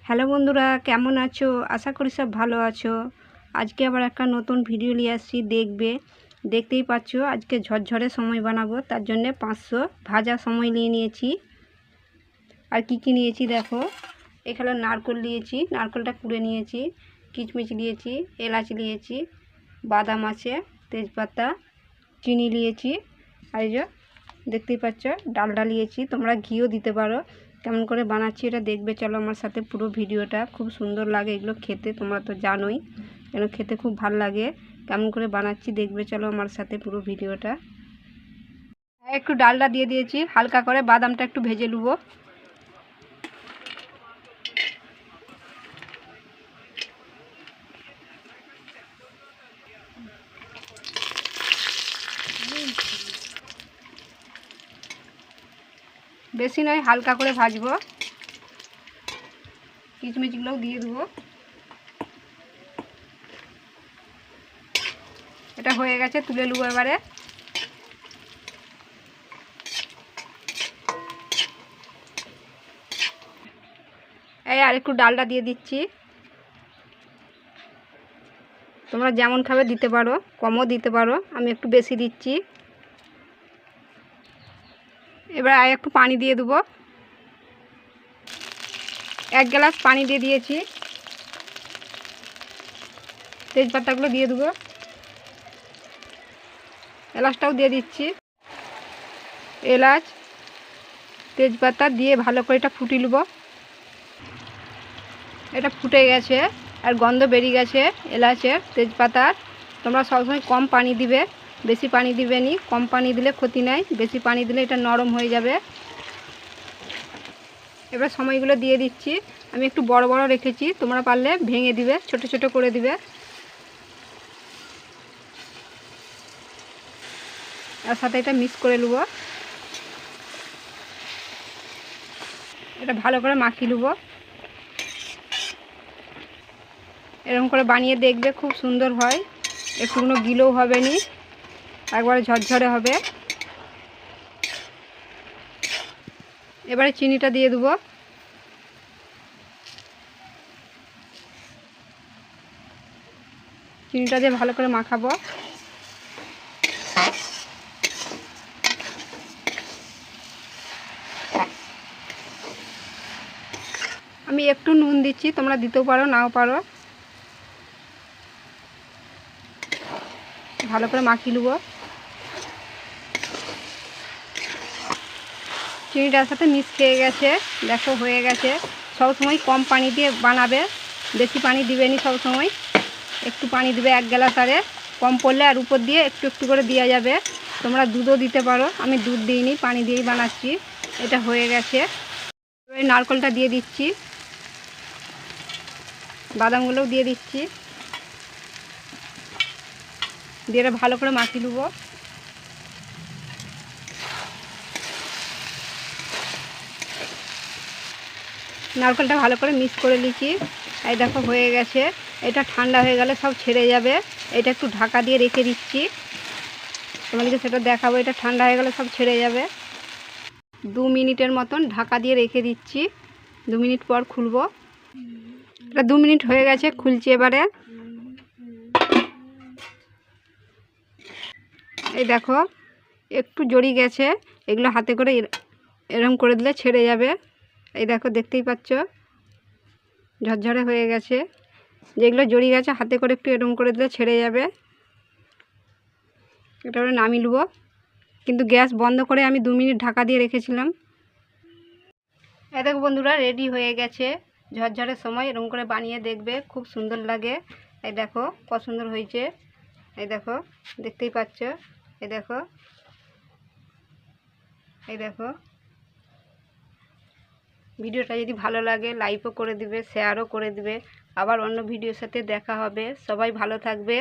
Hello বন্ধুরা, কেমন আছো? আশা করি সব ভালো আছো। আজকে আবার একটা নতুন ভিডিও নিয়ে আসছি, দেখতেই পাচ্ছ। আজকে ঝরঝরে সময় বানাবো, তার জন্য 500 ভাজা সময় নিয়ে নিয়েছি। আর কি কি নিয়েছি দেখো, এখানে নারকেল নিয়েছি, নারকেলটা কুড়ে নিয়েছি, কিশমিশ নিয়েছি, এলাচ নিয়েছি, বাদাম আছে, তেজপাতা, চিনি নিয়েছি। আর এই যে দেখতেই পাচ্ছ ডালডা নিয়েছি, তোমরা ঘিও দিতে পারো। কেমন করে বানাচ্ছি এটা দেখবে, চলো আমার সাথে পুরো ভিডিওটা। খুব সুন্দর লাগে এগুলো খেতে, তোমরা তো জানোই, কেন খেতে খুব ভালো লাগে। কেমন করে বানাচ্ছি দেখবে, চলো আমার সাথে পুরো ভিডিওটা। একটু ডালডা দিয়ে দিয়েছি, হালকা করে বাদামটা একটু ভেজে নেবো। বেশি নয়, হালকা করে ভাজবো। কিশমিশগুলোও দিয়ে দেবো। এটা হয়ে গেছে, তুলে নেবো এবারে। এই আর একটু ডালডা দিয়ে দিচ্ছি। তোমরা যেমন খাবে দিতে পারো, কমও দিতে পারো, আমি একটু বেশি দিচ্ছি। এবার আর একটু পানি দিয়ে দেবো। 1 গ্লাস পানি দিয়ে দিয়েছি। তেজপাতাগুলো দিয়ে দেবো, এলাচটাও দিয়ে দিচ্ছি। এলাচ তেজপাতা দিয়ে ভালো করে এটা ফুটিয়ে নেবো। এটা ফুটে গেছে আর গন্ধ বেরিয়ে গেছে এলাচের, তেজপাতার। তোমরা সবসময় কম পানি দিবে, বেশি পানি দিবে নি। কম পানি দিলে ক্ষতি নাই, বেশি পানি দিলে এটা নরম হয়ে যাবে। এবার সময়গুলো দিয়ে দিচ্ছি। আমি একটু বড় বড় রেখেছি, তোমরা পারলে ভেঙে দিবে, ছোট ছোট করে দিবে। এর সাথে এটা মিক্স করে নেব। এটা ভালো করে মাখিয়ে নেব। এরকম করে বানিয়ে দেখবে, খুব সুন্দর হয়। একটুকুনো গিলেও হবে নি, একবারে ঝরঝরে হবে। এবারে চিনিটা দিয়ে দেবো। চিনিটা দিয়ে ভালো করে মাখাবো। আমি একটু নুন দিচ্ছি, তোমরা দিতেও পারো নাও পারো। ভালো করে মাখিয়ে নেব। চিনিটার সাথে মিক্স খেয়ে গেছে, দেখো হয়ে গেছে। সবসময় কম পানি দিয়ে বানাবে, বেশি পানি দিবে নি। সবসময় একটু পানি দিবে, 1 গ্লাস আরে কম পড়লে আর উপর দিয়ে একটু একটু করে দেওয়া যাবে। তোমরা দুধও দিতে পারো, আমি দুধ দিইনি, পানি দিয়েই বানাচ্ছি। এটা হয়ে গেছে। এবার নারকেলটা দিয়ে দিচ্ছি, বাদামগুলোও দিয়ে দিচ্ছি, দিয়ে ভালো করে মাখিয়ে নেবো। নারকেলটা ভালো করে মিক্স করে নিচ্ছি। এই দেখো হয়ে গেছে। এটা ঠান্ডা হয়ে গেলে সব ছেড়ে যাবে। এটা একটু ঢাকা দিয়ে রেখে দিচ্ছি, তোমাদেরকে সেটা দেখাবো। এটা ঠান্ডা হয়ে গেলে সব ছেড়ে যাবে। 2 মিনিটের মতন ঢাকা দিয়ে রেখে দিচ্ছি। 2 মিনিট পর খুলবো। এটা 2 মিনিট হয়ে গেছে, খুলছি এবারে। এই দেখো একটু জড়িয়ে গেছে, এগুলো হাতে করে এরম করে দিলে ছেড়ে যাবে। এই দেখো দেখতেই পাচ্ছ ঝরঝরে হয়ে গেছে। যেগুলো জড়িয়ে গেছে হাতে করে একটু এরম করে দিলে ছেড়ে যাবে। এটা নামিয়ে নেবো, কিন্তু গ্যাস বন্ধ করে আমি 2 মিনিট ঢাকা দিয়ে রেখেছিলাম। এই দেখো বন্ধুরা, রেডি হয়ে গেছে। ঝরঝরের সময় এরকম করে বানিয়ে দেখবে, খুব সুন্দর লাগে। এই দেখো কত সুন্দর হয়েছে। এই দেখো দেখতেই পাচ্ছ। এই দেখো, এই দেখো। ভিডিওটা যদি ভালো লাগে লাইকও করে দিবে, শেয়ারও করে দিবে। আবার অন্য ভিডিওর সাথে দেখা হবে। সবাই ভালো থাকবে।